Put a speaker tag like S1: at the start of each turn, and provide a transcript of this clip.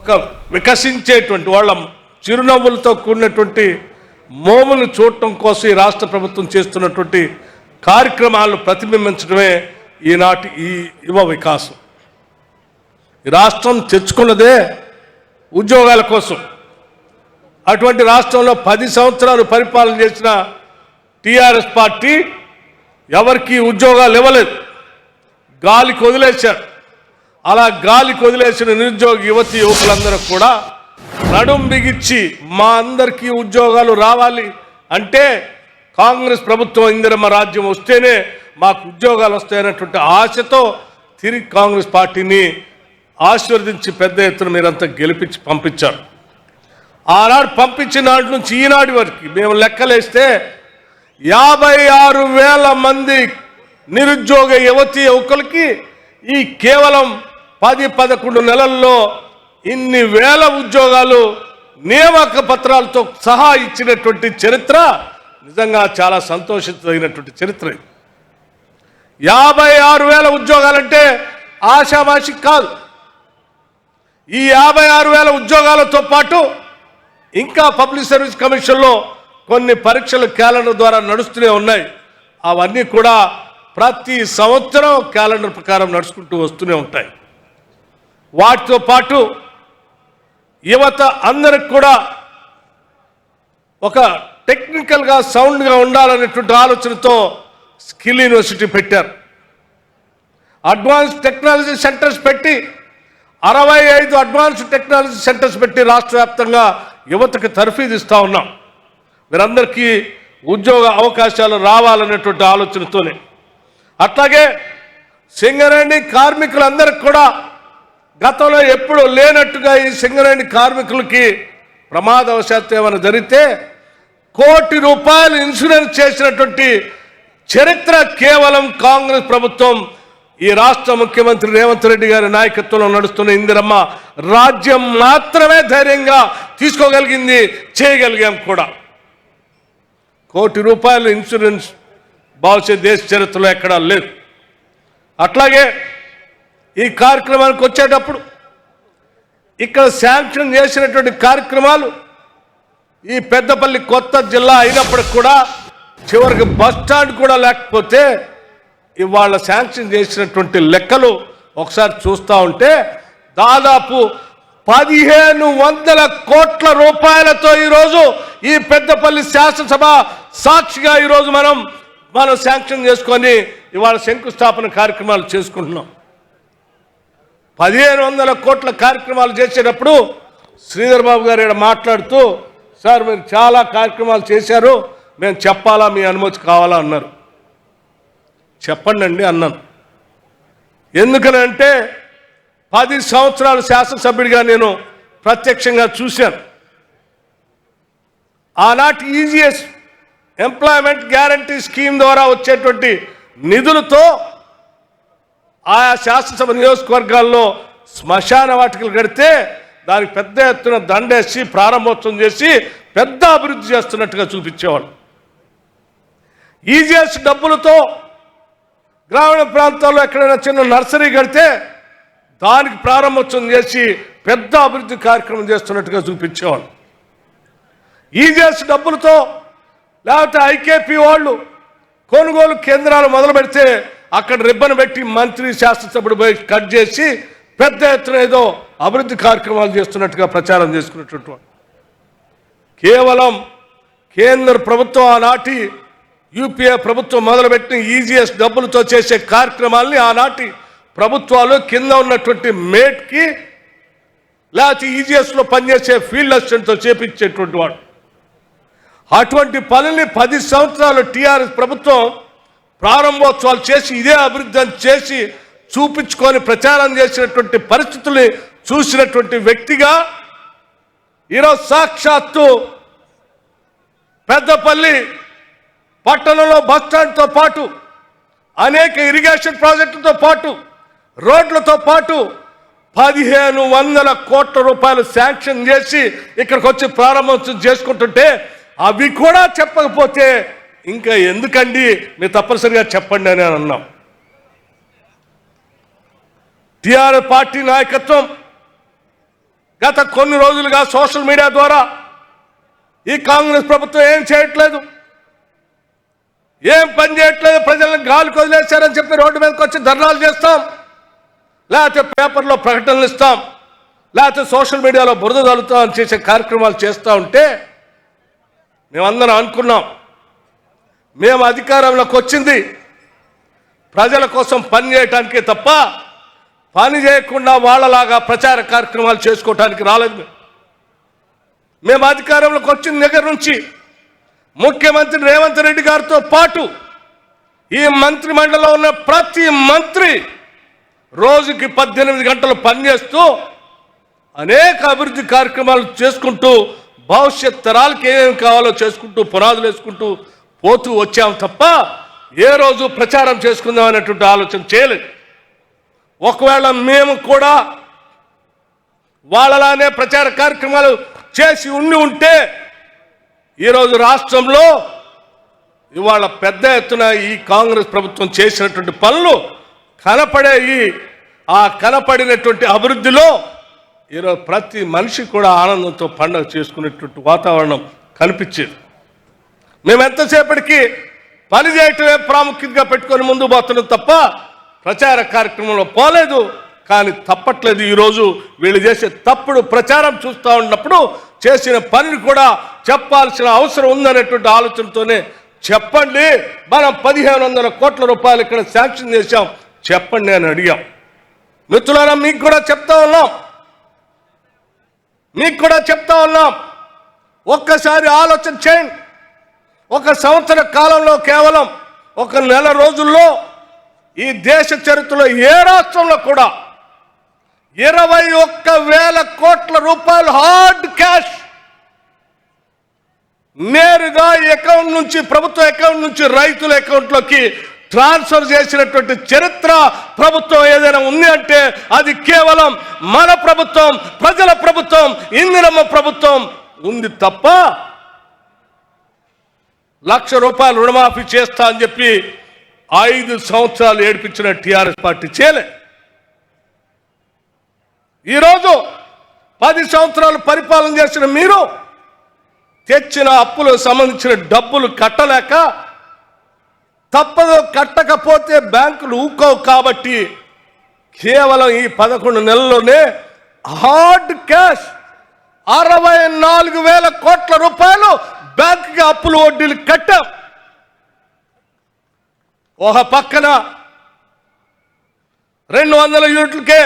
S1: ఒక వికసించేటువంటి వాళ్ళ చిరునవ్వులతో కూడినటువంటి మోమును చూడటం కోసం ఈ రాష్ట్ర ప్రభుత్వం చేస్తున్నటువంటి కార్యక్రమాలను ప్రతిబింబించడమే ఈనాటి ఈ యువ వికాసం. ఈ రాష్ట్రం తెచ్చుకున్నదే ఉద్యోగాల కోసం. అటువంటి రాష్ట్రంలో 10 సంవత్సరాలు పరిపాలన చేసిన టీఆర్ఎస్ పార్టీ ఎవరికి ఉద్యోగాలు ఇవ్వలేదు, గాలికి వదిలేశారు. అలా గాలికి వదిలేసిన నిరుద్యోగ యువతి యువకులందరూ కూడా నడుం బిగించి మా అందరికీ ఉద్యోగాలు రావాలి అంటే కాంగ్రెస్ ప్రభుత్వం ఇందిరమ్మ రాజ్యం వస్తేనే మాకు ఉద్యోగాలు వస్తాయనేటువంటి ఆశతో తిరిగి కాంగ్రెస్ పార్టీని ఆశీర్వదించి పెద్ద ఎత్తున మీరంతా గెలిపించి పంపించారు. ఆనాడు పంపించిన నాటి నుంచి ఈనాటి వరకు మేము లెక్కలేస్తే 56,000 మంది నిరుద్యోగ యువతి యువకులకి ఈ కేవలం 10-11 నెలల్లో ఇన్ని వేల ఉద్యోగాలు నియామక పత్రాలతో సహా ఇచ్చినటువంటి చరిత్ర నిజంగా చాలా సంతోషించదగినటువంటి చరిత్ర. 56,000 ఉద్యోగాలంటే ఆషామాషి కాదు. ఈ 56,000 ఉద్యోగాలతో పాటు ఇంకా పబ్లిక్ సర్వీస్ కమిషన్లో కొన్ని పరీక్షలు క్యాలెండర్ ద్వారా నడుస్తూనే ఉన్నాయి. అవన్నీ కూడా ప్రతి సంవత్సరం క్యాలెండర్ ప్రకారం నడుచుకుంటూ వస్తూనే ఉంటాయి. వాటితో పాటు యువత అందరికి కూడా ఒక టెక్నికల్గా సౌండ్గా ఉండాలనేటువంటి ఆలోచనతో స్కిల్ యూనివర్సిటీ పెట్టారు. అడ్వాన్స్ టెక్నాలజీ సెంటర్స్ పెట్టి 65 అడ్వాన్స్ టెక్నాలజీ సెంటర్స్ పెట్టి రాష్ట్ర వ్యాప్తంగా యువతకు తర్ఫీదు ఇస్తూ ఉన్నాం. మీరందరికీ ఉద్యోగ అవకాశాలు రావాలనేటువంటి ఆలోచనతోనే. అట్లాగే సింగరేణి కార్మికులందరికీ కూడా గతంలో ఎప్పుడూ లేనట్టుగా ఈ సింగరేణి కార్మికులకి ప్రమాదవశాత్తు ఏమైనా జరిగితే ₹1 కోటి ఇన్సూరెన్స్ చేసినటువంటి చరిత్ర కేవలం కాంగ్రెస్ ప్రభుత్వం ఈ రాష్ట్ర ముఖ్యమంత్రి రేవంత్ రెడ్డి గారి నాయకత్వంలో నడుస్తున్న ఇందిరమ్మ రాజ్యం మాత్రమే ధైర్యంగా తీసుకోగలిగింది, చేయగలిగాం కూడా. ₹1 కోటి ఇన్సూరెన్స్ బహుశా దేశ చరిత్రలో ఎక్కడా లేదు. అట్లాగే ఈ కార్యక్రమానికి వచ్చేటప్పుడు ఇక్కడ శాంక్షన్ చేసినటువంటి కార్యక్రమాలు ఈ పెద్దపల్లి కొత్త జిల్లా అయినప్పటికి కూడా చివరికి బస్ స్టాండ్ కూడా లేకపోతే ఇవాళ శాంక్షన్ చేసినటువంటి లెక్కలు ఒకసారి చూస్తూ ఉంటే దాదాపు 1,500 కోట్ల రూపాయలతో ఈరోజు ఈ పెద్దపల్లి శాసనసభ సాక్షిగా ఈరోజు మనం శాంక్షన్ చేసుకొని ఇవాళ శంకుస్థాపన కార్యక్రమాలు చేసుకుంటున్నాం. 1,500 కోట్ల కార్యక్రమాలు చేసేటప్పుడు శ్రీధర్ బాబు గారు ఇక్కడ మాట్లాడుతూ, సార్ మీరు చాలా కార్యక్రమాలు చేశారు, మేము చెప్పాలా, మీ అనుమతి కావాలా అన్నారు. చెప్పండి అన్నాను. ఎందుకనంటే 10 సంవత్సరాలు శాసనసభ్యుడిగా నేను ప్రత్యక్షంగా చూశాను. ఆనాటి ఈజీఎస్ ఎంప్లాయ్మెంట్ గ్యారంటీ స్కీమ్ ద్వారా వచ్చేటువంటి నిధులతో ఆయా శాసనసభ నియోజకవర్గాల్లో శ్మశాన వాటికలు కడితే దానికి పెద్ద ఎత్తున దండేసి ప్రారంభోత్సవం చేసి పెద్ద అభివృద్ధి చేస్తున్నట్టుగా చూపించేవాళ్ళు. ఈజీఎస్ డబ్బులతో గ్రామీణ ప్రాంతాల్లో ఎక్కడైనా చిన్న నర్సరీ కడితే దానికి ప్రారంభోత్సవం చేసి పెద్ద అభివృద్ధి కార్యక్రమం చేస్తున్నట్టుగా చూపించేవాళ్ళు. ఈజీఎస్ డబ్బులతో లేకపోతే ఐకేపీ వాళ్ళు కొనుగోలు కేంద్రాలు మొదలు పెడితే అక్కడ రిబ్బన్ పెట్టి మంత్రి శాసనసభ్యుడు పోయి కట్ చేసి పెద్ద ఎత్తున ఏదో అభివృద్ధి కార్యక్రమాలు చేస్తున్నట్టుగా ప్రచారం చేసుకున్నటువంటి వాళ్ళు. కేవలం కేంద్ర ప్రభుత్వం ఆనాటి యూపీఏ ప్రభుత్వం మొదలుపెట్టిన ఈజీఎస్ డబ్బులతో చేసే కార్యక్రమాలని ఆనాటి ప్రభుత్వాలు కింద ఉన్నటువంటి మేట్కి లేకపోతే ఈజీఎస్లో పనిచేసే ఫీల్డ్ అసిస్టెంట్తో చేపించేటువంటి వాడు. అటువంటి పనుల్ని 10 సంవత్సరాలు టీఆర్ఎస్ ప్రభుత్వం ప్రారంభోత్సవాలు చేసి ఇదే అభివృద్ధి చేసి చూపించుకొని ప్రచారం చేసినటువంటి పరిస్థితుల్ని చూసినటువంటి వ్యక్తిగా ఈరోజు సాక్షాత్తు పెద్దపల్లి పట్టణంలో బస్టాండ్తో పాటు అనేక ఇరిగేషన్ ప్రాజెక్టులతో పాటు రోడ్లతో పాటు 1,500 కోట్ల రూపాయలు శాంక్షన్ చేసి ఇక్కడికి వచ్చి ప్రారంభోత్సవం చేసుకుంటుంటే అవి కూడా చెప్పకపోతే ఇంకా ఎందుకండి, మీరు తప్పనిసరిగా చెప్పండి అని అన్నాం. టీఆర్ఎస్ పార్టీ నాయకత్వం గత కొన్ని రోజులుగా సోషల్ మీడియా ద్వారా ఈ కాంగ్రెస్ ప్రభుత్వం ఏం చేయట్లేదు, ఏం పని చేయట్లేదు, ప్రజలను గాలికి వదిలేశారని చెప్పి రోడ్డు మీదకి వచ్చి ధర్నాలు చేస్తాం, లేకపోతే పేపర్లో ప్రకటనలు ఇస్తాం, లేకపోతే సోషల్ మీడియాలో బురద తల్లుతామని చేసే కార్యక్రమాలు చేస్తూ ఉంటే మేమందరం అనుకున్నాం మేము అధికారంలోకి వచ్చింది ప్రజల కోసం పని చేయటానికే తప్ప పని చేయకుండా వాళ్ళలాగా ప్రచార కార్యక్రమాలు చేసుకోవటానికి రాలేదు. మేము అధికారంలోకి వచ్చిన దగ్గర నుంచి ముఖ్యమంత్రి రేవంత్ రెడ్డి గారితో పాటు ఈ మంత్రి మండలిలో ఉన్న ప్రతి మంత్రి రోజుకి 18 గంటలు పనిచేస్తూ అనేక అభివృద్ధి కార్యక్రమాలు చేసుకుంటూ భవిష్యత్ తరాలకు ఏమేమి కావాలో చేసుకుంటూ పునాదులు వేసుకుంటూ పోతూ వచ్చాం తప్ప ఏ రోజు ప్రచారం చేసుకుందాం అనేటువంటి ఆలోచన చేయలేదు. ఒకవేళ మేము కూడా వాళ్ళలానే ప్రచార కార్యక్రమాలు చేసి ఉంటే ఈరోజు రాష్ట్రంలో ఇవాళ పెద్ద ఎత్తున ఈ కాంగ్రెస్ ప్రభుత్వం చేసినటువంటి పనులు కనపడినటువంటి అభివృద్ధిలో ఈరోజు ప్రతి మనిషి కూడా ఆనందంతో పండుగ చేసుకునేటువంటి వాతావరణం కనిపించేది. మేము ఎంతసేపటికి పని చేయటమే ప్రాముఖ్యతగా పెట్టుకొని ముందు పోతున్నాం తప్ప ప్రచార కార్యక్రమంలో పోలేదు. కానీ తప్పట్లేదు. ఈరోజు వీళ్ళు చేసే తప్పుడు ప్రచారం చూస్తూ ఉన్నప్పుడు చేసిన పనిని కూడా చెప్పాల్సిన అవసరం ఉందనేటువంటి ఆలోచనతోనే చెప్పండి, మనం 1500 కోట్ల రూపాయలు ఇక్కడ శాంక్షన్ చేశాం, చెప్పండి అని అడిగాం. మిత్రులారా, మీకు కూడా చెప్తా ఉన్నాం, ఒక్కసారి ఆలోచన చేయండి. 1 సంవత్సర కాలంలో కేవలం 1 నెల రోజుల్లో ఈ దేశ చరిత్రలో ఏ రాష్ట్రంలో కూడా 21,000 కోట్ల రూపాయలు హార్డ్ క్యాష్ నేరుగా అకౌంట్ నుంచి, ప్రభుత్వ అకౌంట్ నుంచి రైతుల అకౌంట్లోకి ట్రాన్స్ఫర్ చేసినటువంటి చరిత్ర ప్రభుత్వం ఏదైనా ఉంది అంటే అది కేవలం మన ప్రభుత్వం, ప్రజల ప్రభుత్వం, ఇందిరమ్మ ప్రభుత్వం ఉంది తప్ప 1,00,000 రూపాయలు రుణమాఫీ చేస్తా అని చెప్పి 5 సంవత్సరాలు ఏడిపించిన టీఆర్ఎస్ పార్టీ చేయలే. ఈరోజు 10 సంవత్సరాలు పరిపాలన చేసిన మీరు తెచ్చిన అప్పులకు సంబంధించిన డబ్బులు కట్టలేక, తప్పదు కట్టకపోతే బ్యాంకులు ఊకోవు కాబట్టి కేవలం ఈ 11 నెలల్లోనే హార్డ్ క్యాష్ 64,000 కోట్ల రూపాయలు బ్యాంకుకి అప్పులు వడ్డీలు కట్టాం. ఒక పక్కన 200 యూనిట్లకే